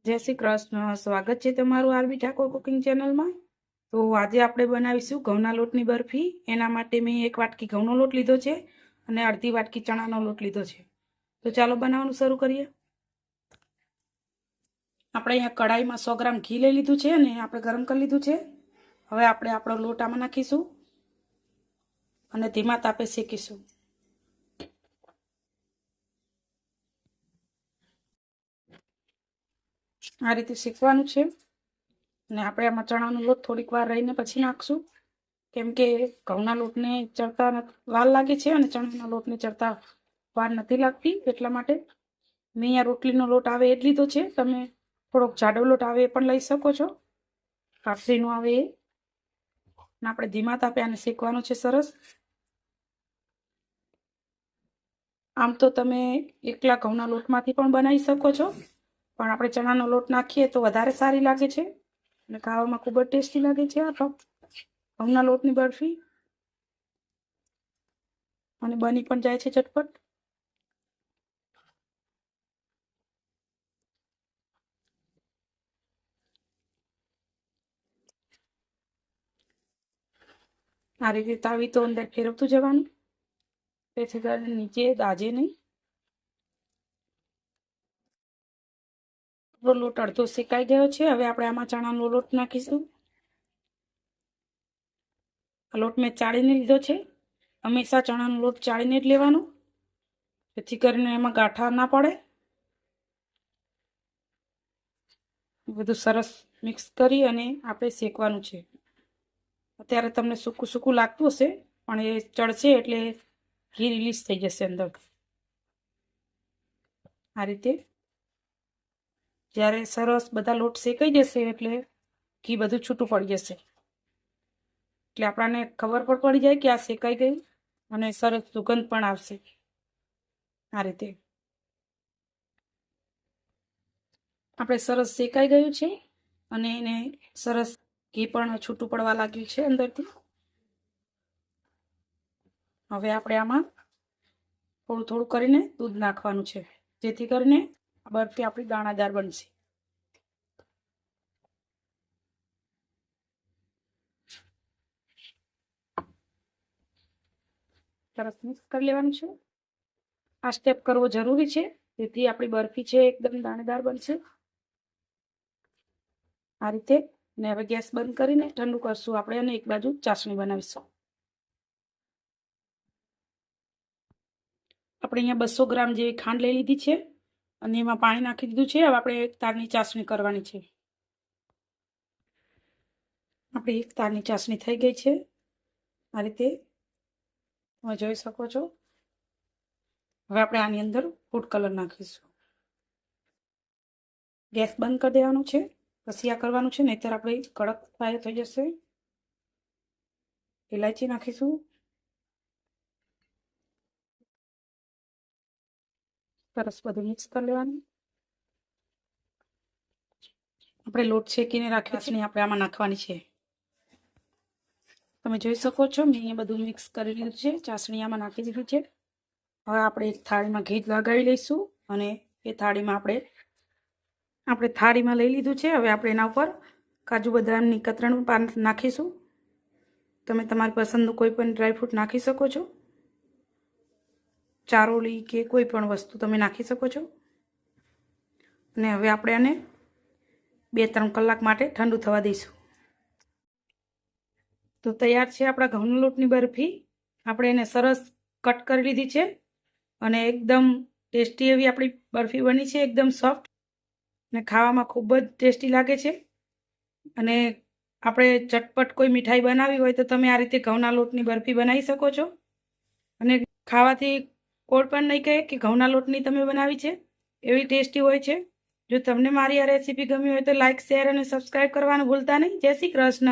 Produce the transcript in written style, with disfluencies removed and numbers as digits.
જય શ્રી કૃષ્ણ. સ્વાગત છે તમારું આરબી ઠાકોર કુકિંગ ચેનલમાં. તો આજે આપણે બનાવીશું ઘઉંના લોટની બરફી. એના માટે મેં 1 વાટકી ઘઉંનો લોટ લીધો છે અને અડધી વાટકી ચણાનો લોટ લીધો છે. તો ચાલો બનાવવાનું શરૂ કરીએ. આપણે અહીંયા કઢાઈમાં 100 ગ્રામ ઘી લઈ લીધું છે અને આપણે ગરમ કરી લીધું છે. હવે આપણે આપણો લોટ આમાં નાખીશું અને ધીમા તાપે શેકીશું. આ રીતે શેકવાનું છે અને આપણે આમાં ચણાનો લોટ થોડીક વાર રહીને પછી નાખશું, કેમ કે ઘઉંના લોટને ચડતા વાર લાગે છે અને ચણાના લોટને ચડતા વાર નથી લાગતી. એટલા માટે મેં અહીંયા રોટલીનો લોટ આવે એ જ લીધો છે. તમે થોડોક જાડો લોટ આવે એ પણ લઈ શકો છો, કાપસીનો આવે એ. અને આપણે ધીમા તાપે આને શેકવાનું છે સરસ. આમ તો તમે એકલા ઘઉંના લોટમાંથી પણ બનાવી શકો છો, પણ આપણે ચણાનો લોટ નાખીએ તો વધારે સારી લાગે છે અને ખાવામાં ખૂબ જ ટેસ્ટી લાગે છે આ ઘઉંના લોટની બરફી, અને બની પણ જાય છે ઝટપટ. આ રીતે તાવી તો અંદર ફેરવતું જવાનું, તેથી કરીને નીચે દાજે નહીં. લોટ અડધો શેકાઈ ગયો છે. હવે આપણે આમાં ચણાનો લોટ નાખીશું. આ લોટ મેં ચાળીને લીધો છે. હંમેશા ચણાનો લોટ ચાળીને જ લેવાનો, જેથી કરીને એમાં ગાંઠા ના પડે. બધું સરસ મિક્સ કરી અને આપણે શેકવાનું છે. અત્યારે તમને સૂકું સૂકું લાગતું હશે, પણ એ ચડશે એટલે ઘી રિલીઝ થઈ જશે અંદર. આ રીતે જ્યારે સરસ બધા લોટ શેકાઈ જશે એટલે ઘી બધું છૂટું પડી જશે, એટલે આપણને ખબર પણ પડી જાય કે આ શેકાઈ ગયું અને સરસ સુગંધ પણ આવશે. આ રીતે આપણે સરસ શેકાઈ ગયું છે અને એને સરસ ઘી પણ છૂટું પડવા લાગ્યું છે અંદરથી. હવે આપણે આમાં થોડું થોડું કરીને દૂધ નાખવાનું છે, જેથી કરીને આ બરફી આપણી દાણાદાર બનશે. સરસ મિક્સ કરી લેવાનું છે. આ સ્ટેપ કરવો જરૂરી છે, જેથી આપણી બરફી છે એકદમ દાણેદાર બનશે. આ રીતે. ને હવે ગેસ બંધ કરીને ઠંડુ કરશું આપણે, અને એક બાજુ ચાસણી બનાવીશું. આપણે અહીંયા 200 ગ્રામ જેવી ખાંડ લઈ લીધી છે અને એમાં પાણી નાખી દીધું છે. હવે આપણે 1 તારની ચાસણી કરવાની છે. આપણી 1 તારની ચાસણી થઈ ગઈ છે. આ રીતે તમે જોઈ શકો છો. હવે આપણે આની અંદર ફૂડ કલર નાખીશું. ગેસ બંધ કરી દેવાનું છે, પછી આ કરવાનું છે, નહીંતર આપણે કડક ફ્રાય થઈ જશે. ઇલાયચી નાખીશું. સરસ બધું મિક્સ કરી લેવાનું. આપણે લોટ શેકીને રાખ્યો છે ને આપણે આમાં નાખવાની છે. તમે જોઈ શકો છો મેં અહીંયા બધું મિક્સ કરી લીધું છે. ચાસણી આમાં નાખી દીધું છે. હવે આપણે એક થાળીમાં ઘી લગાવી લઈશું અને એ થાળીમાં આપણે થાળીમાં લઈ લીધું છે. હવે આપણે એના ઉપર કાજુ બદામની કતરણ પાન નાખીશું. તમે તમારી પસંદનું કોઈ પણ ડ્રાયફ્રૂટ નાખી શકો છો. ચારોલી કે કોઈ પણ વસ્તુ તમે નાખી શકો છો. અને હવે આપણે આને 2-3 કલાક માટે ઠંડુ થવા દઈશું. તો તૈયાર છે આપણા ઘઉંના લોટની બરફી. આપણે એને સરસ કટ કરી લીધી છે અને એકદમ ટેસ્ટી એવી આપણી બરફી બની છે, એકદમ સોફ્ટ અને ખાવામાં ખૂબ જ ટેસ્ટી લાગે છે. અને આપણે ચટપટ કોઈ મીઠાઈ બનાવી હોય તો તમે આ રીતે ઘઉંના લોટની બરફી બનાવી શકો છો, અને ખાવાથી કોઈ પણ નહીં કહે કે ઘઉંના લોટની તમે બનાવી છે. એવી ટેસ્ટી હોય છે. જો તમને મારી આ રેસીપી ગમી હોય તો લાઇક, શેર અને સબસ્ક્રાઈબ કરવાનું ભૂલતા નહીં. જય શ્રી કૃષ્ણ.